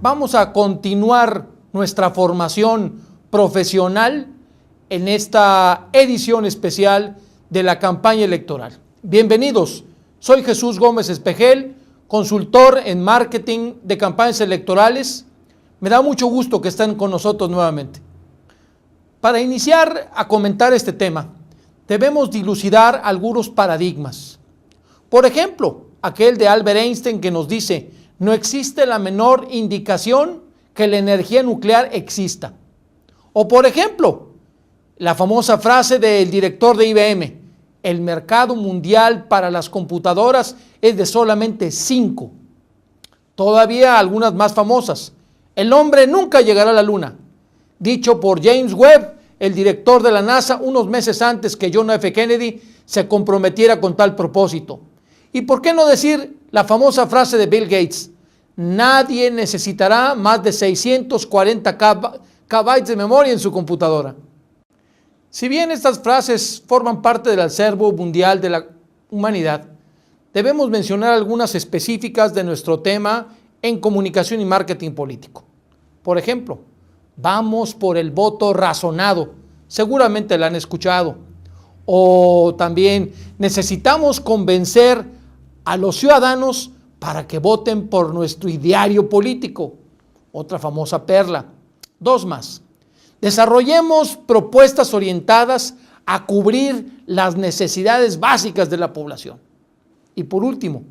vamos a continuar nuestra formación profesional en esta edición especial de la campaña electoral. Bienvenidos, soy Jesús Gómez Espejel, consultor en marketing de campañas electorales. Me da mucho gusto que estén con nosotros nuevamente. Para iniciar a comentar este tema, debemos dilucidar algunos paradigmas. Por ejemplo, aquel de Albert Einstein que nos dice: no existe la menor indicación que la energía nuclear exista. O por ejemplo, la famosa frase del director de IBM: el mercado mundial para las computadoras es de solamente 5. Todavía algunas más famosas: el hombre nunca llegará a la luna, dicho por James Webb, el director de la NASA, unos meses antes que John F. Kennedy se comprometiera con tal propósito. ¿Y por qué no decir la famosa frase de Bill Gates: nadie necesitará más de 640 KB de memoria en su computadora? Si bien estas frases forman parte del acervo mundial de la humanidad, debemos mencionar algunas específicas de nuestro tema en comunicación y marketing político. Por ejemplo, vamos por el voto razonado, seguramente la han escuchado. O también necesitamos convencer a los ciudadanos para que voten por nuestro ideario político, otra famosa perla. Dos más: desarrollemos propuestas orientadas a cubrir las necesidades básicas de la población. Y por último,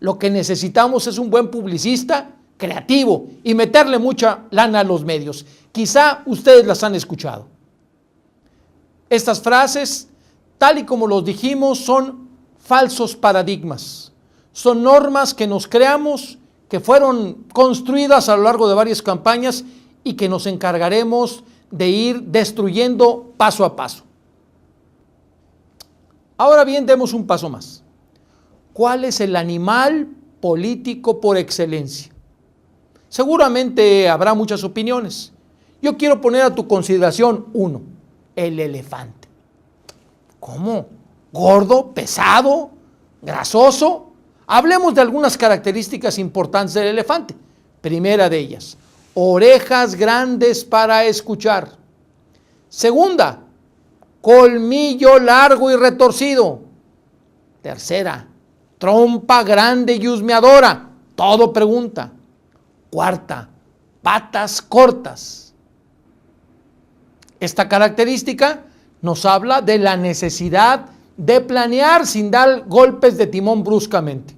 lo que necesitamos es un buen publicista creativo y meterle mucha lana a los medios. Quizá ustedes las han escuchado. Estas frases, tal y como los dijimos, son falsos paradigmas. Son normas que nos creamos, que fueron construidas a lo largo de varias campañas y que nos encargaremos de ir destruyendo paso a paso. Ahora bien, demos un paso más. ¿Cuál es el animal político por excelencia? Seguramente habrá muchas opiniones. Yo quiero poner a tu consideración uno: el elefante. ¿Cómo? ¿Gordo? ¿Pesado? ¿Grasoso? Hablemos de algunas características importantes del elefante. Primera de ellas: orejas grandes para escuchar. Segunda: colmillo largo y retorcido. Tercera: trompa grande y husmeadora. Todo pregunta. Cuarta: patas cortas. Esta característica nos habla de la necesidad de planear sin dar golpes de timón bruscamente.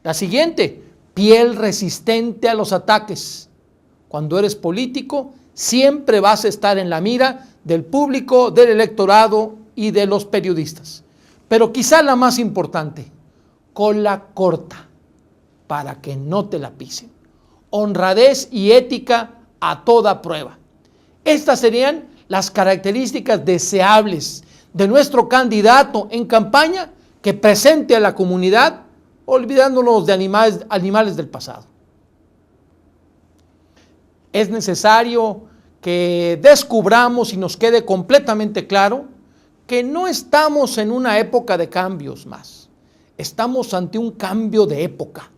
La siguiente: piel resistente a los ataques. Cuando eres político, siempre vas a estar en la mira del público, del electorado y de los periodistas. Pero quizá la más importante: cola corta, para que no te la pisen. Honradez y ética a toda prueba. Estas serían las características deseables de nuestro candidato en campaña que presente a la comunidad, olvidándonos de animales del pasado. Es necesario que descubramos y nos quede completamente claro que no estamos en una época de cambios más. Estamos ante un cambio de época.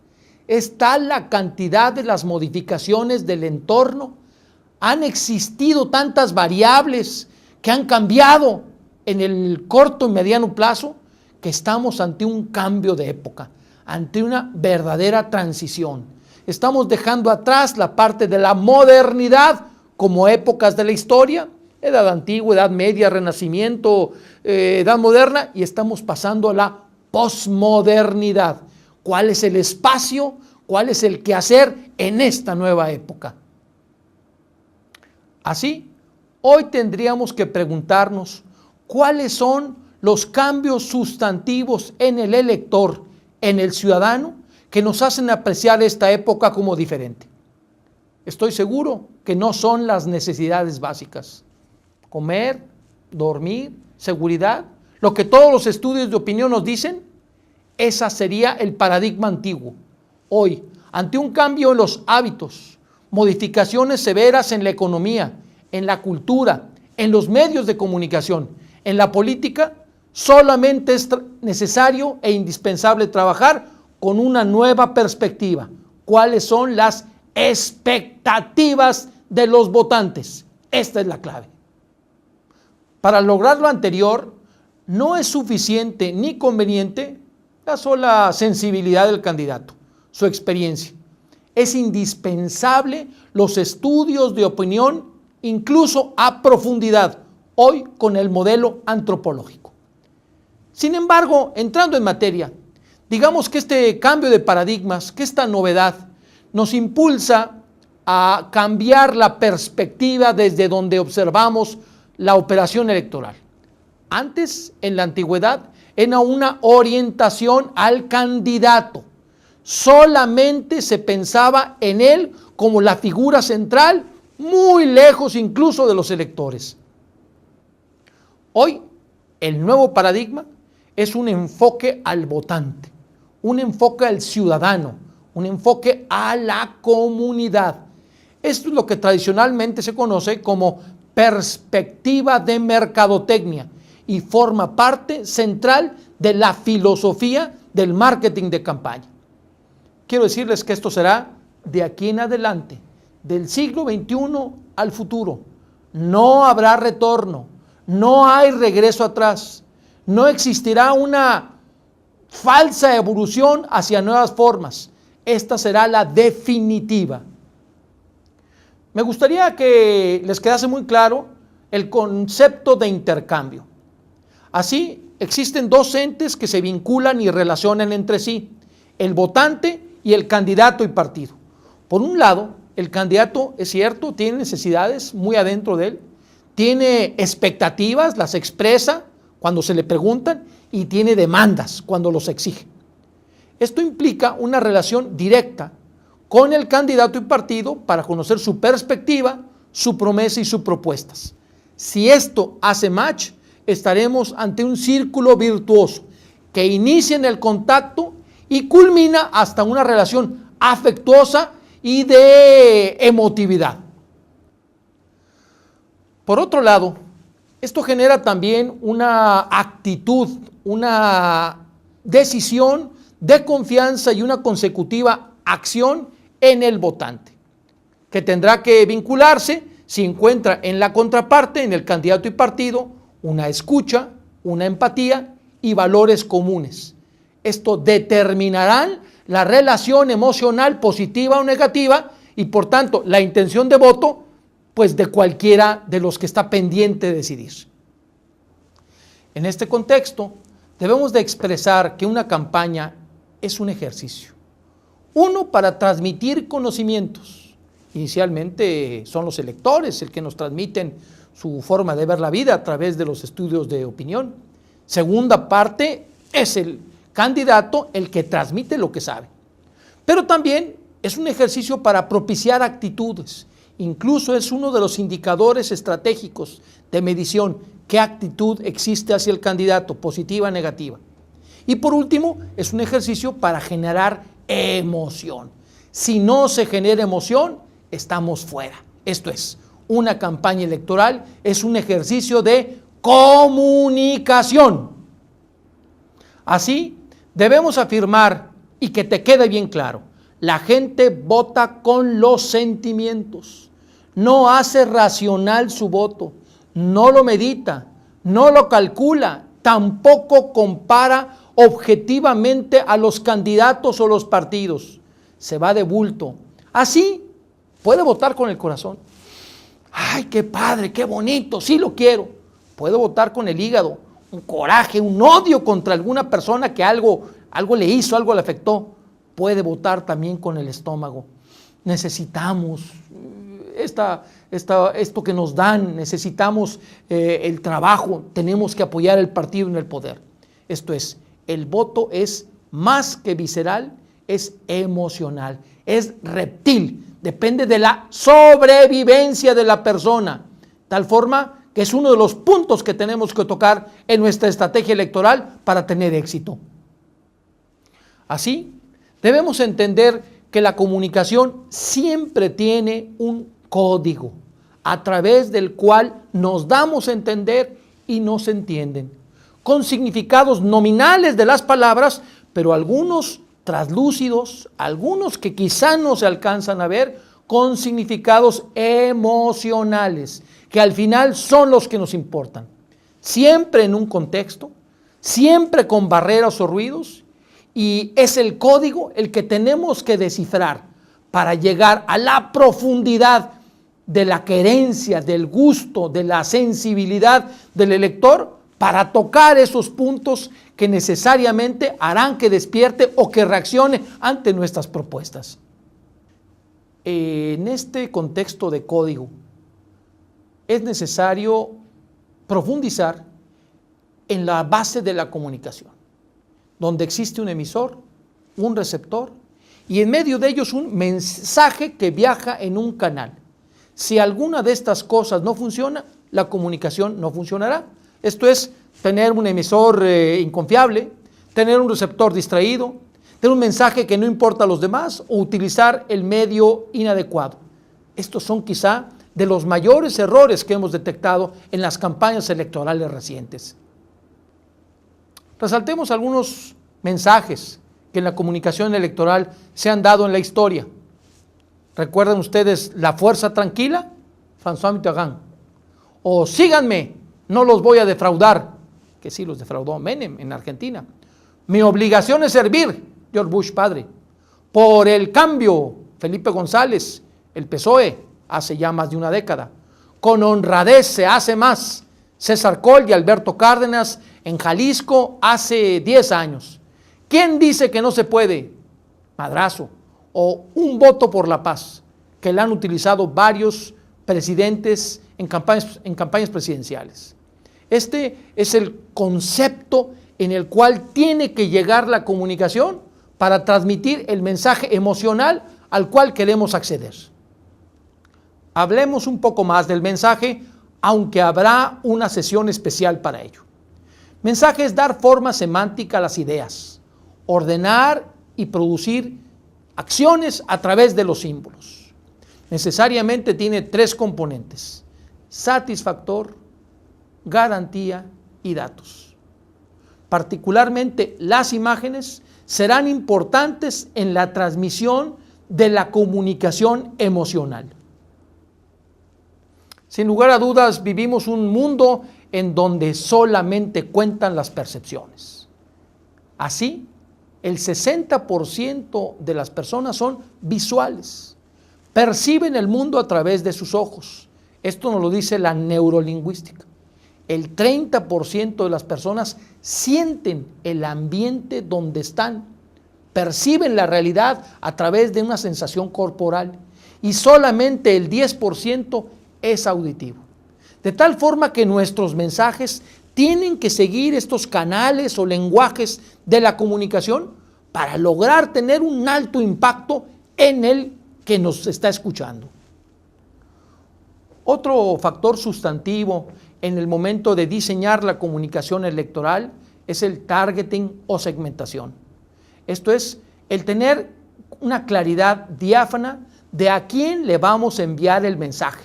Es tal la cantidad de las modificaciones del entorno, han existido tantas variables que han cambiado en el corto y mediano plazo, que estamos ante un cambio de época, ante una verdadera transición. Estamos dejando atrás la parte de la modernidad como épocas de la historia, edad antigua, edad media, renacimiento, edad moderna, y estamos pasando a la posmodernidad. ¿Cuál es el espacio? ¿Cuál es el quehacer en esta nueva época? Así, hoy tendríamos que preguntarnos cuáles son los cambios sustantivos en el elector, en el ciudadano, que nos hacen apreciar esta época como diferente. Estoy seguro que no son las necesidades básicas: comer, dormir, seguridad, lo que todos los estudios de opinión nos dicen. Ese sería el paradigma antiguo. Hoy, ante un cambio en los hábitos, modificaciones severas en la economía, en la cultura, en los medios de comunicación, en la política, solamente es necesario e indispensable trabajar con una nueva perspectiva. ¿Cuáles son las expectativas de los votantes. Esta es la clave. Para lograr lo anterior, no es suficiente ni conveniente la sola sensibilidad del candidato, su experiencia. Es indispensable los estudios de opinión, incluso a profundidad, hoy con el modelo antropológico. Sin embargo, entrando en materia, digamos que este cambio de paradigmas, que esta novedad, nos impulsa a cambiar la perspectiva desde donde observamos la operación electoral. Antes, en la antigüedad, era una orientación al candidato. Solamente se pensaba en él como la figura central, muy lejos incluso de los electores. Hoy, el nuevo paradigma es un enfoque al votante, un enfoque al ciudadano, un enfoque a la comunidad. Esto es lo que tradicionalmente se conoce como perspectiva de mercadotecnia y forma parte central de la filosofía del marketing de campaña. Quiero decirles que esto será de aquí en adelante, del siglo XXI al futuro. No habrá retorno, no hay regreso atrás, no existirá una falsa evolución hacia nuevas formas. Esta será la definitiva. Me gustaría que les quedase muy claro el concepto de intercambio. Así, existen dos entes que se vinculan y relacionan entre sí, el votante y el candidato y partido. Por un lado, el candidato, es cierto, tiene necesidades muy adentro de él, tiene expectativas, las expresa cuando se le preguntan y tiene demandas cuando los exige. Esto implica una relación directa con el candidato y partido para conocer su perspectiva, su promesa y sus propuestas. Si esto hace match, estaremos ante un círculo virtuoso que inicia en el contacto y culmina hasta una relación afectuosa y de emotividad. Por otro lado, esto genera también una actitud, una decisión de confianza y una consecutiva acción en el votante, que tendrá que vincularse si encuentra en la contraparte, en el candidato y partido, una escucha, una empatía y valores comunes. Esto determinará la relación emocional positiva o negativa y por tanto la intención de voto pues de cualquiera de los que está pendiente de decidir. En este contexto debemos de expresar que una campaña es un ejercicio. Uno, para transmitir conocimientos. Inicialmente son los electores el que nos transmiten su forma de ver la vida a través de los estudios de opinión. Segunda parte, es el candidato el que transmite lo que sabe. Pero también es un ejercicio para propiciar actitudes. Incluso es uno de los indicadores estratégicos de medición. ¿Qué actitud existe hacia el candidato, positiva o negativa? Y por último, es un ejercicio para generar emoción. Si no se genera emoción, estamos fuera. Esto es, una campaña electoral es un ejercicio de comunicación. Así, debemos afirmar, y que te quede bien claro, la gente vota con los sentimientos, no hace racional su voto, no lo medita, no lo calcula, tampoco compara objetivamente a los candidatos o los partidos, se va de bulto. Así puede votar con el corazón. ¡Ay, qué padre, qué bonito! Sí lo quiero. Puede votar con el hígado, un coraje, un odio contra alguna persona que algo le hizo, algo le afectó. Puede votar también con el estómago. Necesitamos esto que nos dan, necesitamos el trabajo, tenemos que apoyar el partido en el poder. Esto es, el voto es más que visceral, es emocional, es reptil, depende de la sobrevivencia de la persona, tal forma que es uno de los puntos que tenemos que tocar en nuestra estrategia electoral para tener éxito. Así, debemos entender que la comunicación siempre tiene un código a través del cual nos damos a entender y nos entienden, con significados nominales de las palabras, pero algunos traslúcidos, algunos que quizá no se alcanzan a ver, con significados emocionales, que al final son los que nos importan. Siempre en un contexto, siempre con barreras o ruidos, y es el código el que tenemos que descifrar para llegar a la profundidad de la querencia, del gusto, de la sensibilidad del elector, para tocar esos puntos que necesariamente harán que despierte o que reaccione ante nuestras propuestas. En este contexto de código es necesario profundizar en la base de la comunicación, donde existe un emisor, un receptor y en medio de ellos un mensaje que viaja en un canal. Si alguna de estas cosas no funciona, la comunicación no funcionará. Esto es tener un emisor inconfiable, tener un receptor distraído, tener un mensaje que no importa a los demás o utilizar el medio inadecuado. Estos son quizá de los mayores errores que hemos detectado en las campañas electorales recientes. Resaltemos algunos mensajes que en la comunicación electoral se han dado en la historia. ¿Recuerdan ustedes la fuerza tranquila? François Mitterrand. O síganme, no los voy a defraudar, que sí los defraudó Menem en Argentina. Mi obligación es servir, George Bush padre. Por el cambio, Felipe González, el PSOE, hace ya más de una década. Con honradez se hace más, César Coll y Alberto Cárdenas en Jalisco hace 10 años. ¿Quién dice que no se puede? Madrazo. O un voto por la paz, que la han utilizado varios presidentes en campañas presidenciales. Este es el concepto en el cual tiene que llegar la comunicación para transmitir el mensaje emocional al cual queremos acceder. Hablemos un poco más del mensaje, aunque habrá una sesión especial para ello. Mensaje es dar forma semántica a las ideas, ordenar y producir acciones a través de los símbolos. Necesariamente tiene 3 componentes: satisfactor, garantía y datos. Particularmente las imágenes serán importantes en la transmisión de la comunicación emocional. Sin lugar a dudas, vivimos un mundo en donde solamente cuentan las percepciones. Así, el 60% de las personas son visuales, perciben el mundo a través de sus ojos. Esto nos lo dice la neurolingüística. El 30% de las personas sienten el ambiente donde están, perciben la realidad a través de una sensación corporal y solamente el 10% es auditivo. De tal forma que nuestros mensajes tienen que seguir estos canales o lenguajes de la comunicación para lograr tener un alto impacto en el que nos está escuchando. Otro factor sustantivo en el momento de diseñar la comunicación electoral es el targeting o segmentación. Esto es el tener una claridad diáfana de a quién le vamos a enviar el mensaje.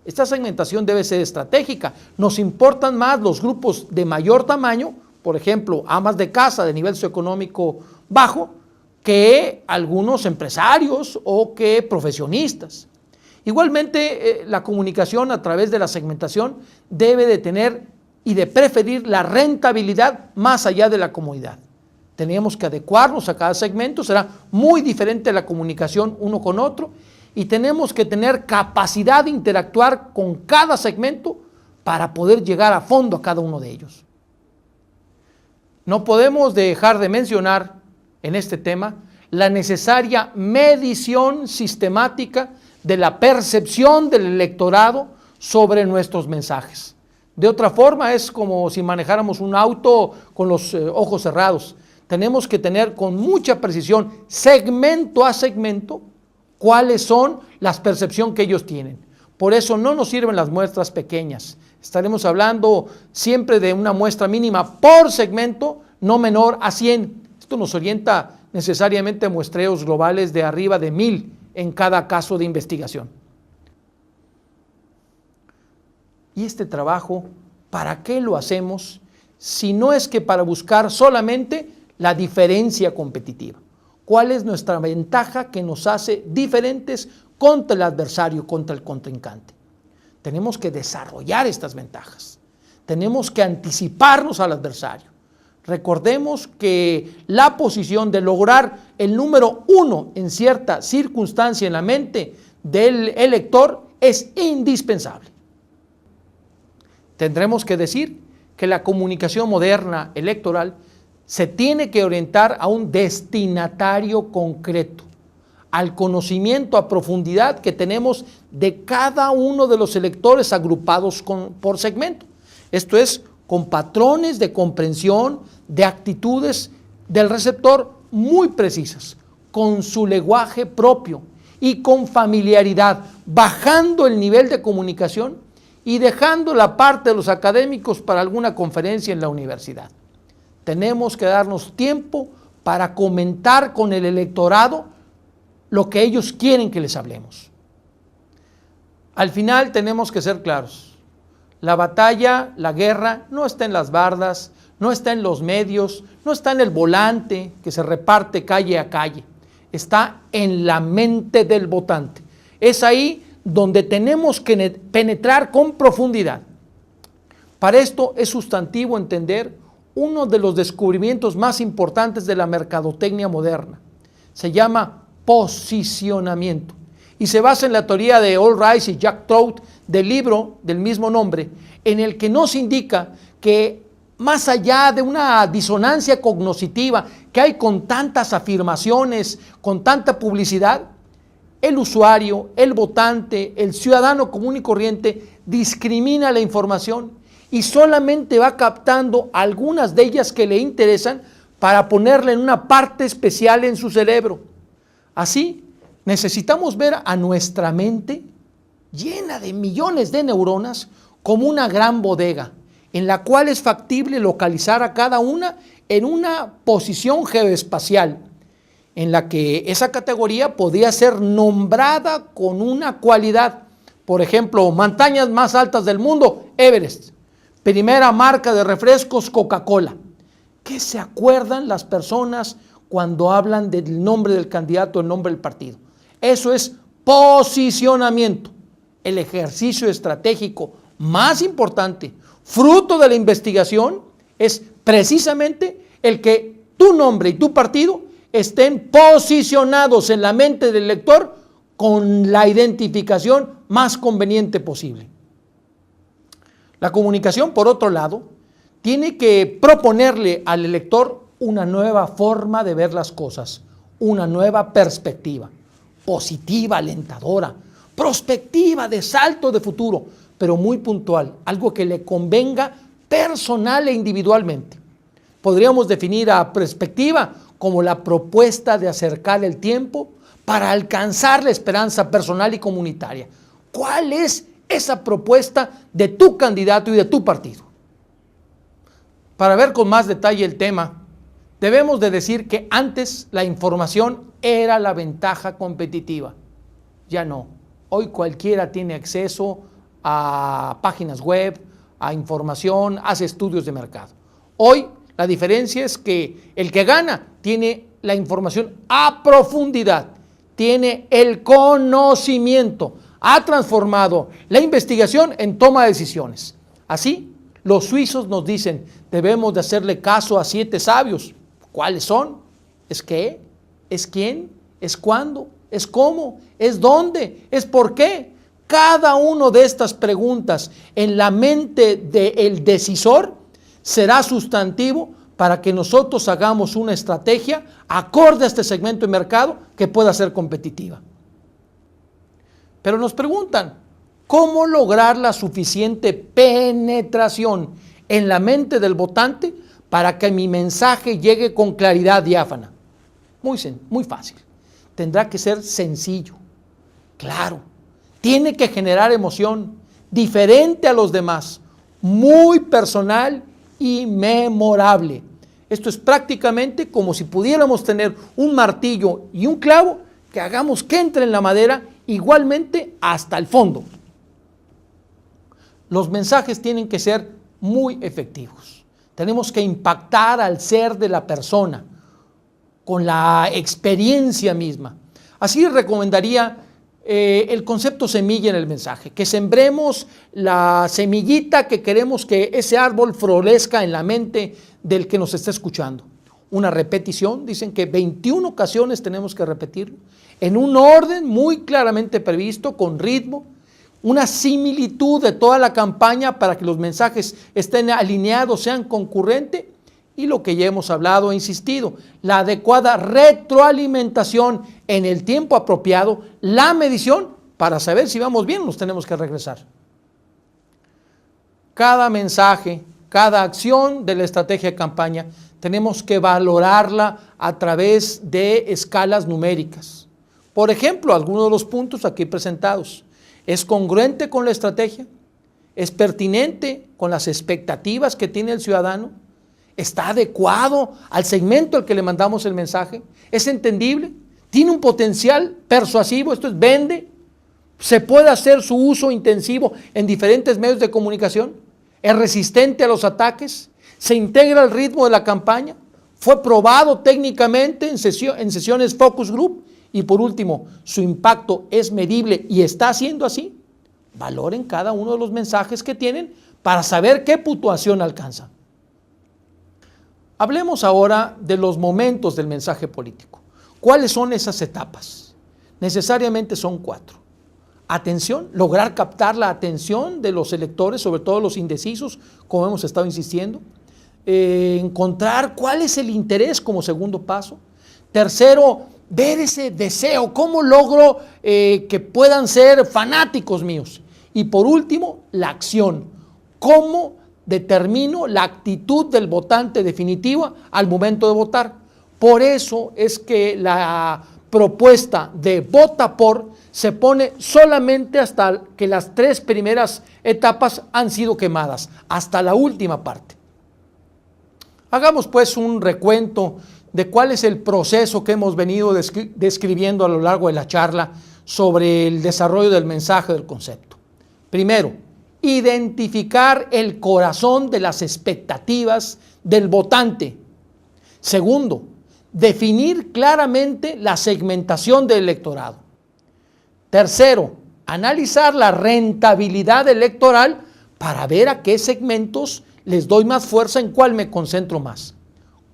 Esta segmentación debe ser estratégica. Nos importan más los grupos de mayor tamaño, por ejemplo, amas de casa de nivel socioeconómico bajo, que algunos empresarios o que profesionistas. Igualmente, la comunicación a través de la segmentación debe de tener y de preferir la rentabilidad más allá de la comodidad. Tenemos que adecuarnos a cada segmento, será muy diferente la comunicación uno con otro, y tenemos que tener capacidad de interactuar con cada segmento para poder llegar a fondo a cada uno de ellos. No podemos dejar de mencionar en este tema la necesaria medición sistemática de la percepción del electorado sobre nuestros mensajes. De otra forma es como si manejáramos un auto con los ojos cerrados. Tenemos que tener con mucha precisión, segmento a segmento, cuáles son las percepciones que ellos tienen. Por eso no nos sirven las muestras pequeñas. Estaremos hablando siempre de una muestra mínima por segmento, no menor a 100. Esto nos orienta necesariamente a muestreos globales de arriba de 1000 en cada caso de investigación. Y este trabajo, ¿para qué lo hacemos? Si no es que para buscar solamente la diferencia competitiva. ¿Cuál es nuestra ventaja que nos hace diferentes contra el adversario, contra el contrincante. Tenemos que desarrollar estas ventajas. Tenemos que anticiparnos al adversario. Recordemos que la posición de lograr el número 1 en cierta circunstancia en la mente del elector es indispensable. Tendremos que decir que la comunicación moderna electoral se tiene que orientar a un destinatario concreto, al conocimiento a profundidad que tenemos de cada uno de los electores agrupados por segmento. Esto es, con patrones de comprensión, de actitudes del receptor muy precisas, con su lenguaje propio y con familiaridad, bajando el nivel de comunicación y dejando la parte de los académicos para alguna conferencia en la universidad. Tenemos que darnos tiempo para comentar con el electorado lo que ellos quieren que les hablemos. Al final tenemos que ser claros. La batalla, la guerra, no está en las bardas, no está en los medios, no está en el volante que se reparte calle a calle. Está en la mente del votante. Es ahí donde tenemos que penetrar con profundidad. Para esto es sustantivo entender uno de los descubrimientos más importantes de la mercadotecnia moderna. Se llama posicionamiento y se basa en la teoría de All Rice y Jack Trout del libro del mismo nombre, en el que nos indica que más allá de una disonancia cognoscitiva que hay con tantas afirmaciones, con tanta publicidad, el usuario, el votante, el ciudadano común y corriente discrimina la información y solamente va captando algunas de ellas que le interesan para ponerla en una parte especial en su cerebro. Así, necesitamos ver a nuestra mente llena de millones de neuronas como una gran bodega, en la cual es factible localizar a cada una en una posición geoespacial, en la que esa categoría podría ser nombrada con una cualidad. Por ejemplo, montañas más altas del mundo, Everest. Primera marca de refrescos, Coca-Cola. ¿Qué se acuerdan las personas cuando hablan del nombre del candidato, el nombre del partido? Eso es posicionamiento. El ejercicio estratégico más importante, fruto de la investigación, es precisamente el que tu nombre y tu partido estén posicionados en la mente del lector con la identificación más conveniente posible. La comunicación, por otro lado, tiene que proponerle al elector una nueva forma de ver las cosas, una nueva perspectiva, positiva, alentadora, prospectiva, de salto de futuro, pero muy puntual, algo que le convenga personal e individualmente. Podríamos definir a perspectiva como la propuesta de acercar el tiempo para alcanzar la esperanza personal y comunitaria. ¿Cuál es esa propuesta de tu candidato y de tu partido? Para ver con más detalle el tema, debemos de decir que antes la información era la ventaja competitiva. Ya no. Hoy cualquiera tiene acceso a páginas web, a información, hace estudios de mercado. Hoy la diferencia es que el que gana tiene la información a profundidad, tiene el conocimiento, ha transformado la investigación en toma de decisiones. Así, los suizos nos dicen, debemos de hacerle caso a 7 sabios. ¿Cuáles son? ¿Es qué? ¿Es quién? ¿Es cuándo? ¿Es cómo? ¿Es dónde? ¿Es por qué? Cada una de estas preguntas en la mente del decisor será sustantivo para que nosotros hagamos una estrategia acorde a este segmento de mercado que pueda ser competitiva. Pero nos preguntan, ¿cómo lograr la suficiente penetración en la mente del votante para que mi mensaje llegue con claridad diáfana? Muy fácil. Tendrá que ser sencillo, claro. Tiene que generar emoción, diferente a los demás, muy personal y memorable. Esto es prácticamente como si pudiéramos tener un martillo y un clavo que hagamos que entre en la madera igualmente hasta el fondo. Los mensajes tienen que ser muy efectivos. Tenemos que impactar al ser de la persona con la experiencia misma. Así recomendaría el concepto semilla en el mensaje, que sembremos la semillita que queremos que ese árbol florezca en la mente del que nos está escuchando. Una repetición, dicen que 21 ocasiones tenemos que repetirlo, en un orden muy claramente previsto, con ritmo, una similitud de toda la campaña para que los mensajes estén alineados, sean concurrentes, y lo que ya hemos hablado e insistido, la adecuada retroalimentación en el tiempo apropiado, la medición para saber si vamos bien, nos tenemos que regresar. Cada mensaje, cada acción de la estrategia de campaña, tenemos que valorarla a través de escalas numéricas. Por ejemplo, algunos de los puntos aquí presentados. ¿Es congruente con la estrategia? ¿Es pertinente con las expectativas que tiene el ciudadano? ¿Está adecuado al segmento al que le mandamos el mensaje? ¿Es entendible? ¿Tiene un potencial persuasivo? Esto es, ¿vende? ¿Se puede hacer su uso intensivo en diferentes medios de comunicación? ¿Es resistente a los ataques? ¿Se integra al ritmo de la campaña? ¿Fue probado técnicamente en sesiones focus group? Y por último, ¿su impacto es medible y está siendo así? Valoren cada uno de los mensajes que tienen para saber qué puntuación alcanza. Hablemos ahora de los momentos del mensaje político. ¿Cuáles son esas etapas? Necesariamente son 4. Atención, lograr captar la atención de los electores, sobre todo los indecisos, como hemos estado insistiendo. Encontrar cuál es el interés como segundo paso. Tercero, ver ese deseo, cómo logro que puedan ser fanáticos míos. Y por último, la acción, cómo determino la actitud del votante definitiva al momento de votar. Por eso es que la propuesta de vota por se pone solamente hasta que las 3 primeras etapas han sido quemadas, hasta la última parte. Hagamos pues un recuento de cuál es el proceso que hemos venido describiendo a lo largo de la charla sobre el desarrollo del mensaje del concepto. Primero, identificar el corazón de las expectativas del votante. Segundo, definir claramente la segmentación del electorado. Tercero, analizar la rentabilidad electoral para ver a qué segmentos les doy más fuerza, en cuál me concentro más.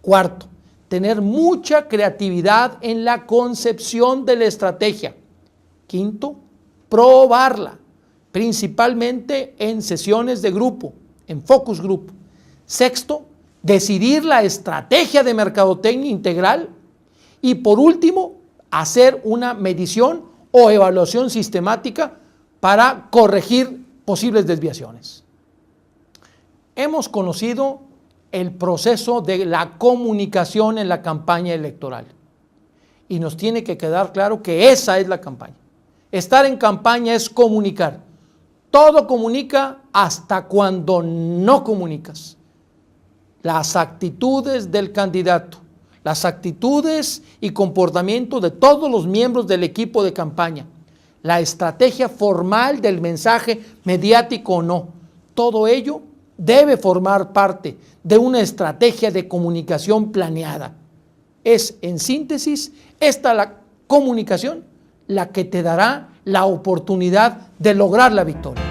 Cuarto, tener mucha creatividad en la concepción de la estrategia. Quinto, probarla, principalmente en sesiones de grupo, en focus group. Sexto, decidir la estrategia de mercadotecnia integral. Y por último, hacer una medición o evaluación sistemática para corregir posibles desviaciones. Hemos conocido el proceso de la comunicación en la campaña electoral y nos tiene que quedar claro que esa es la campaña. Estar en campaña es comunicar. Todo comunica hasta cuando no comunicas. Las actitudes del candidato, las actitudes y comportamiento de todos los miembros del equipo de campaña, la estrategia formal del mensaje mediático o no, todo ello debe formar parte de una estrategia de comunicación planeada. Es, en síntesis, esta la comunicación la que te dará la oportunidad de lograr la victoria.